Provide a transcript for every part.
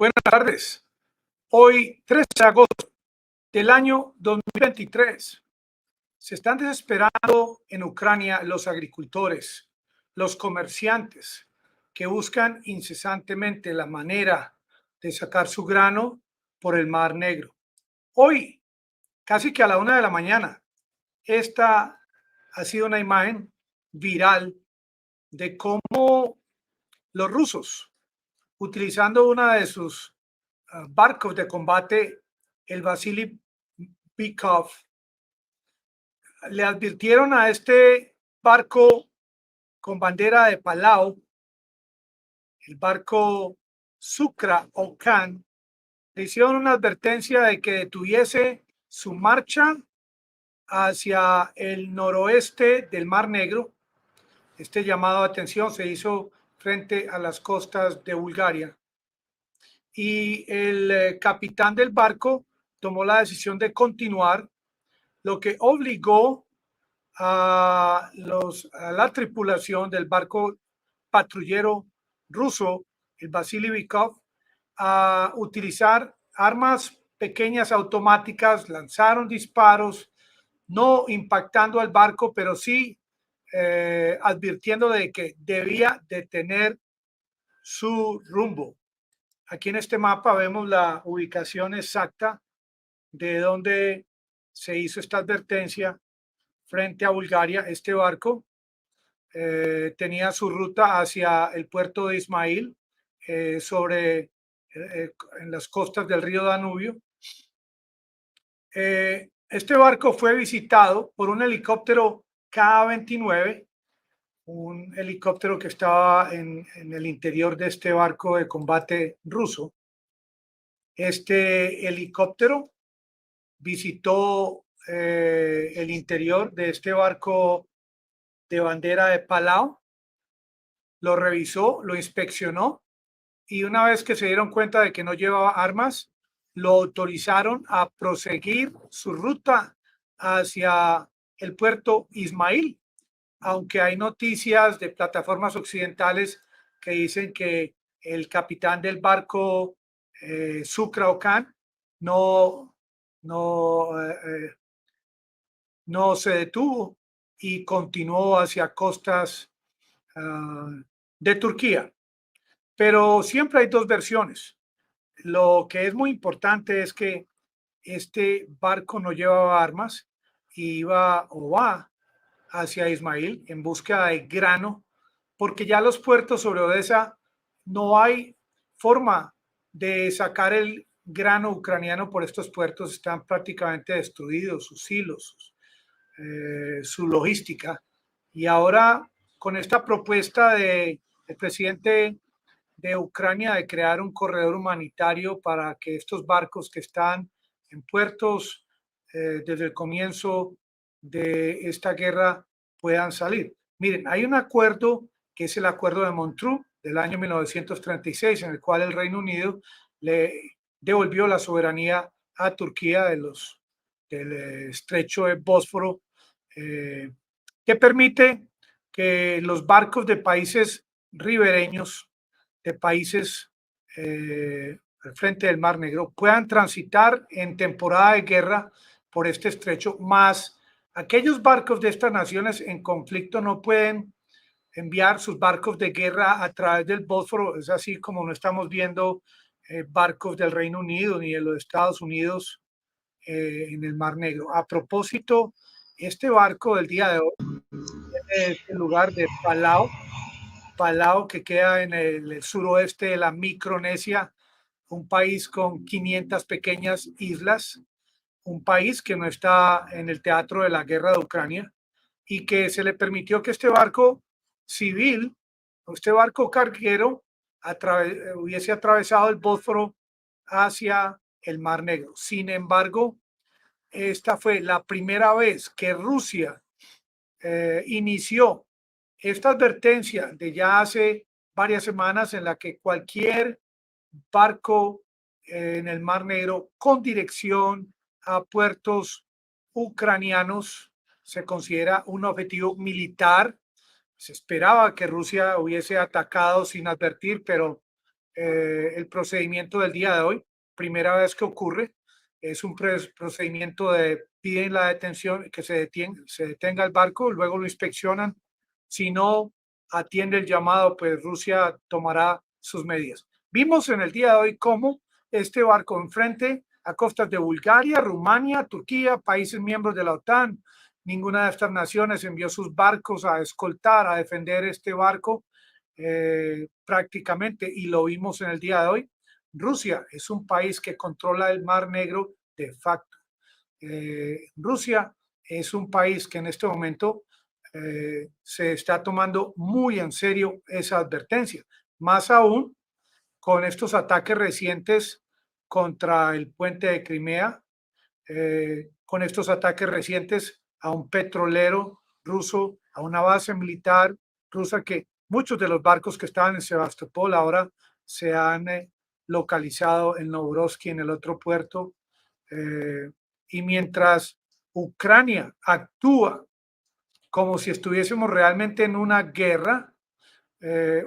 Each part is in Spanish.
Buenas tardes. Hoy, 13 de agosto del año 2023, se están desesperando en Ucrania los agricultores, los comerciantes que buscan incesantemente la manera de sacar su grano por el Mar Negro. Hoy, casi que a la 1 de la mañana, esta ha sido una imagen viral de cómo los rusos, utilizando una de sus barcos de combate, el Vasily Bykov, le advirtieron a este barco con bandera de Palau, el barco Sukra Okan, le hicieron una advertencia de que detuviese su marcha hacia el noroeste del Mar Negro. Este llamado de atención se hizo frente a las costas de Bulgaria. Y el capitán del barco tomó la decisión de continuar, lo que obligó a la tripulación del barco patrullero ruso, el Vasily Bykov, a utilizar armas pequeñas automáticas. Lanzaron disparos, no impactando al barco, pero sí advirtiendo de que debía detener su rumbo. Aquí en este mapa vemos la ubicación exacta de donde se hizo esta advertencia frente a Bulgaria. Este barco tenía su ruta hacia el puerto de Ismail, en las costas del río Danubio. Este barco fue visitado por un helicóptero Ka-29, un helicóptero que estaba en el interior de este barco de combate ruso. Este helicóptero visitó el interior de este barco de bandera de Palau, lo revisó, lo inspeccionó, y una vez que se dieron cuenta de que no llevaba armas, lo autorizaron a proseguir su ruta hacia el puerto Ismail, aunque hay noticias de plataformas occidentales que dicen que el capitán del barco Sukra Okan no se detuvo y continuó hacia costas de Turquía. Pero siempre hay dos versiones. Lo que es muy importante es que este barco no llevaba armas, iba o va hacia Ismail en busca de grano, porque ya los puertos sobre Odesa no hay forma de sacar el grano ucraniano por estos puertos, están prácticamente destruidos, sus hilos, su logística. Y ahora con esta propuesta del presidente de Ucrania de crear un corredor humanitario para que estos barcos que están en puertos desde el comienzo de esta guerra puedan salir. Miren, hay un acuerdo que es el acuerdo de Montreux del año 1936, en el cual el Reino Unido le devolvió la soberanía a Turquía del estrecho de Bósforo, que permite que los barcos de países ribereños, de países al frente del Mar Negro, puedan transitar en temporada de guerra por este estrecho, más aquellos barcos de estas naciones en conflicto no pueden enviar sus barcos de guerra a través del Bósforo. Es así como no estamos viendo barcos del Reino Unido ni de los Estados Unidos en el Mar Negro. A propósito, este barco del día de hoy es el lugar de Palau, que queda en el suroeste de la Micronesia, un país con 500 pequeñas islas, un país que no está en el teatro de la guerra de Ucrania, y que se le permitió que este barco civil, este barco carguero, hubiese atravesado el Bósforo hacia el Mar Negro. Sin embargo, esta fue la primera vez que Rusia inició esta advertencia de ya hace varias semanas, en la que cualquier barco en el Mar Negro con dirección a puertos ucranianos se considera un objetivo militar. Se esperaba que Rusia hubiese atacado sin advertir, pero el procedimiento del día de hoy. Primera vez que ocurre. Es un procedimiento de piden la detención, que se detenga el barco, luego lo inspeccionan. Si no atiende el llamado, pues Rusia tomará sus medidas. Vimos en el día de hoy cómo este barco enfrente a costas de Bulgaria, Rumania, Turquía, países miembros de la OTAN. Ninguna de estas naciones envió sus barcos a escoltar, a defender este barco prácticamente, y lo vimos en el día de hoy. Rusia es un país que controla el Mar Negro de facto. Rusia es un país que en este momento se está tomando muy en serio esa advertencia, más aún con estos ataques recientes contra el puente de Crimea, con estos ataques recientes a un petrolero ruso, a una base militar rusa, que muchos de los barcos que estaban en Sebastopol ahora se han localizado en Novorossiysk, en el otro puerto. Y mientras Ucrania actúa como si estuviésemos realmente en una guerra,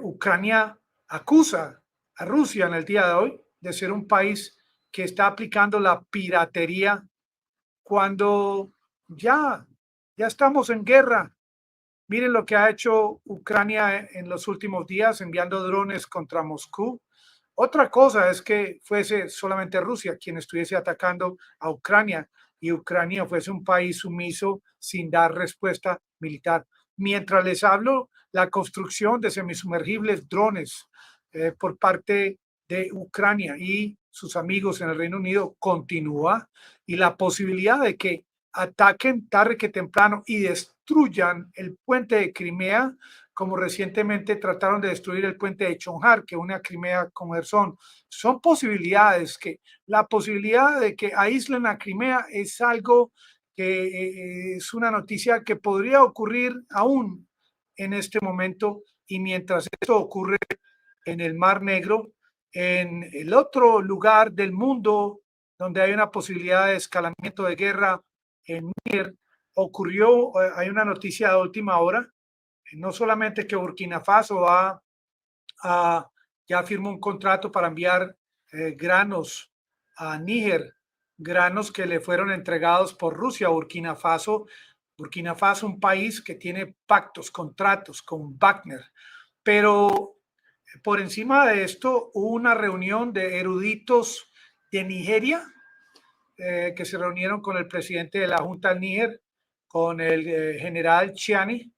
Ucrania acusa a Rusia en el día de hoy de ser un país que está aplicando la piratería cuando ya estamos en guerra. Miren lo que ha hecho Ucrania en los últimos días, enviando drones contra Moscú. Otra cosa es que fuese solamente Rusia quien estuviese atacando a Ucrania y Ucrania fuese un país sumiso sin dar respuesta militar. Mientras les hablo, la construcción de semisumergibles drones por parte de Ucrania y sus amigos en el Reino Unido continúa, y la posibilidad de que ataquen tarde que temprano y destruyan el puente de Crimea, como recientemente trataron de destruir el puente de Chonhar, que une a Crimea con Gerson. Son posibilidades que la posibilidad de que aíslen a Crimea es algo que es una noticia que podría ocurrir aún en este momento, y mientras esto ocurre en el Mar Negro, en el otro lugar del mundo donde hay una posibilidad de escalamiento de guerra, en Níger, ocurrió, hay una noticia de última hora, no solamente que Burkina Faso ya firmó un contrato para enviar granos a Níger, granos que le fueron entregados por Rusia a Burkina Faso. Burkina Faso, un país que tiene pactos, contratos con Wagner, pero por encima de esto hubo una reunión de eruditos de Nigeria que se reunieron con el presidente de la Junta del Níger, con el general Chiani.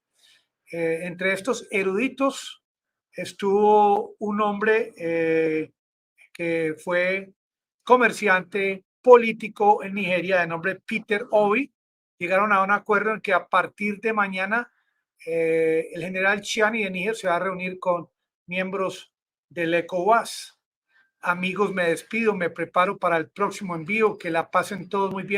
Entre estos eruditos estuvo un hombre que fue comerciante político en Nigeria de nombre Peter Obi. Llegaron a un acuerdo en que a partir de mañana el general Chiani de Níger se va a reunir con miembros del ECOWAS. Amigos, me despido, me preparo para el próximo envío. Que la pasen todos muy bien.